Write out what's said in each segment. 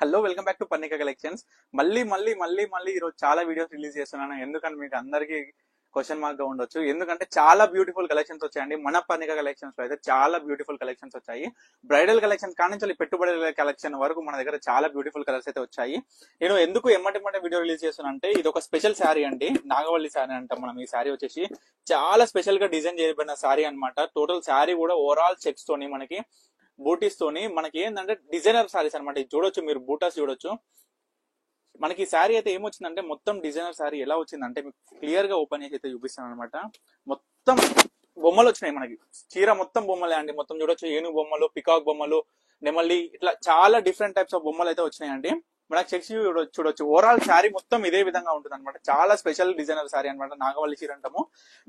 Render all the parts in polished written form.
Hello welcome back to Parnika collections. మళ్ళీ ఈ రోజు చాలా వీడియోస్ రిలీజ్ చేస్తున్నాను. ఎందుకంటే మీకు అందరికి క్వశ్చన్ మార్క్ గా ఉండొచ్చు. ఎందుకంటే చాలా బ్యూటిఫుల్ కలెక్షన్స్ వచ్చాయండి. మన పర్ణిక కలెక్షన్స్ లో అయితే చాలా బ్యూటిఫుల్ కలెక్షన్స్ వచ్చాయి. బ్రైడల్ కలెక్షన్ కానీ పెట్టుబడుల కలెక్షన్ వరకు మన దగ్గర చాలా బ్యూటిఫుల్ కలర్స్ అయితే వచ్చాయి. నేను ఎందుకు ఎమ్మటి వీడియో రిలీజ్ చేస్తున్నా అంటే ఇది ఒక స్పెషల్ శారీ అండి. నాగవల్లి శారీ అంటాం మనం. ఈ శారీ వచ్చేసి చాలా స్పెషల్ గా డిజైన్ చేయబడిన శారీ అన్నమాట. టోటల్ శారీ కూడా ఓవరాల్ చెక్స్ తోని మనకి బూటీస్ తోని మనకి ఏంటంటే డిజైనర్ సారీస్ అనమాట. ఇది చూడొచ్చు, మీరు బూటాస్ చూడొచ్చు. మనకి ఈ శారీ అయితే ఏమొచ్చిందంటే మొత్తం డిజైనర్ శారీ ఎలా వచ్చిందంటే మీకు క్లియర్ గా ఓపెన్ చేసి అయితే చూపిస్తాను అనమాట. మొత్తం బొమ్మలు వచ్చినాయి మనకి. చీర మొత్తం బొమ్మలే అండి. మొత్తం చూడొచ్చు, ఏనుగు బొమ్మలు, పికాక్ బొమ్మలు, నెమలి, ఇట్లా చాలా డిఫరెంట్ టైప్స్ ఆఫ్ బొమ్మలు అయితే వచ్చినాయండి. మనకి చెక్స్ చూడొచ్చు. ఓవరాల్ శారీ మొత్తం ఇదే విధంగా ఉంటుంది అనమాట. చాలా స్పెషల్ డిజైనర్ శారీ అనమాట. నాగవల్లి చీర అంటాము.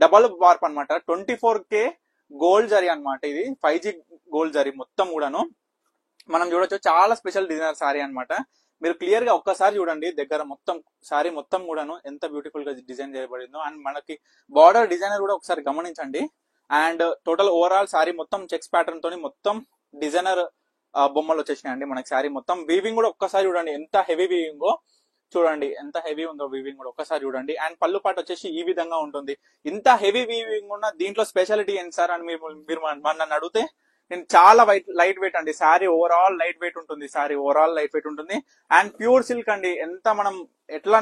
డబల్ వార్ప్ అనమాట. 24K గోల్డ్ జరీ అనమాట. ఇది 5G గోల్డ్ జరీ మొత్తం కూడాను మనం చూడొచ్చు. చాలా స్పెషల్ డిజైనర్ శారీ అనమాట. మీరు క్లియర్ గా ఒక్కసారి చూడండి దగ్గర. మొత్తం శారీ మొత్తం కూడాను ఎంత బ్యూటిఫుల్ గా డిజైన్ చేయబడిందో. అండ్ మనకి బార్డర్ డిజైనర్ కూడా ఒకసారి గమనించండి. అండ్ టోటల్ ఓవరాల్ శారీ మొత్తం చెక్స్ ప్యాటర్న్ తోని మొత్తం డిజైనర్ బొమ్మలు వచ్చేసినాయండి మనకి. శారీ మొత్తం వీవింగ్ కూడా ఒక్కసారి చూడండి ఎంత హెవీ వీవింగ్. చూడండి ఎంత హెవీ ఉందో వీవింగ్ కూడా ఒక్కసారి చూడండి. అండ్ పళ్ళు పాటు వచ్చేసి ఈ విధంగా ఉంటుంది. ఇంత హెవీ వీవింగ్ ఉన్న దీంట్లో స్పెషాలిటీ ఏంటి సార్ అని మీరు నన్ను అడిగితే నేను చాలా లైట్ వెయిట్ అండి. శారీ ఓవరాల్ లైట్ వెయిట్ ఉంటుంది. శారీ ఓవరాల్ లైట్ వెయిట్ ఉంటుంది. అండ్ ప్యూర్ సిల్క్ అండి. ఎంత మనం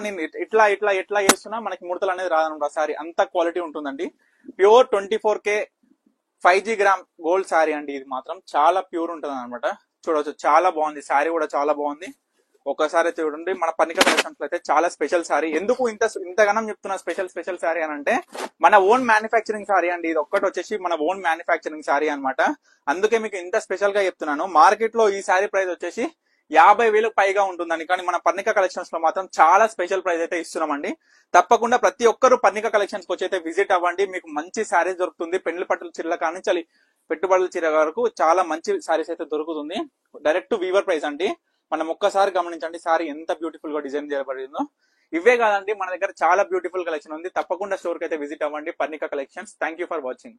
నేను ఎట్లా చేస్తున్నా మనకి ముడతలు అనేది రాదనమాట. శారీ అంత క్వాలిటీ ఉంటుందండి. Pure 24K 5G gram gold sari అండి. ఇది మాత్రం చాలా ప్యూర్ ఉంటుంది అనమాట. చూడవచ్చు, చాలా బాగుంది. శారీ కూడా చాలా బాగుంది. ఒకసారి చూడండి. మన పర్ణిక కలెక్షన్స్ లో అయితే చాలా స్పెషల్ శారీ. ఎందుకు ఇంతగానం చెప్తున్నా స్పెషల్ శారీ అని అంటే మన ఓన్ మ్యానుఫ్యాక్చరింగ్ శారీ అండి. ఇది ఒక్కటి వచ్చేసి మన ఓన్ మ్యానుఫ్యాక్చరింగ్ శారీ అనమాట. అందుకే మీకు ఇంత స్పెషల్ గా చెప్తున్నాను. మార్కెట్ లో ఈ శారీ ప్రైస్ వచ్చేసి 50,000 పైగా ఉంటుందని, కానీ మన పర్ణిక కలెక్షన్స్ లో మాత్రం చాలా స్పెషల్ ప్రైస్ అయితే ఇస్తున్నామండి. తప్పకుండా ప్రతి ఒక్కరు పర్ణిక కలెక్షన్స్ కి వచ్చి అయితే విజిట్ అవ్వండి. మీకు మంచి శారీస్ దొరుకుతుంది. పెండ్లి పట్టుల చీరల కానీ పెట్టుబడుల చీర వరకు చాలా మంచి శారీస్ అయితే దొరుకుతుంది. డైరెక్ట్ వీవర్ ప్రైస్ అండి. మనం ఒక్కసారి గమనించండి శారీ ఎంత బ్యూటిఫుల్ గా డిజైన్ చేయబడిందో. ఇవే కాదండి, మన దగ్గర చాలా బ్యూటిఫుల్ కలెక్షన్ ఉంది. తప్పకుండా స్టోర్ కి అయితే విజిట్ అవ్వండి. Parnika collections. Thank you for watching.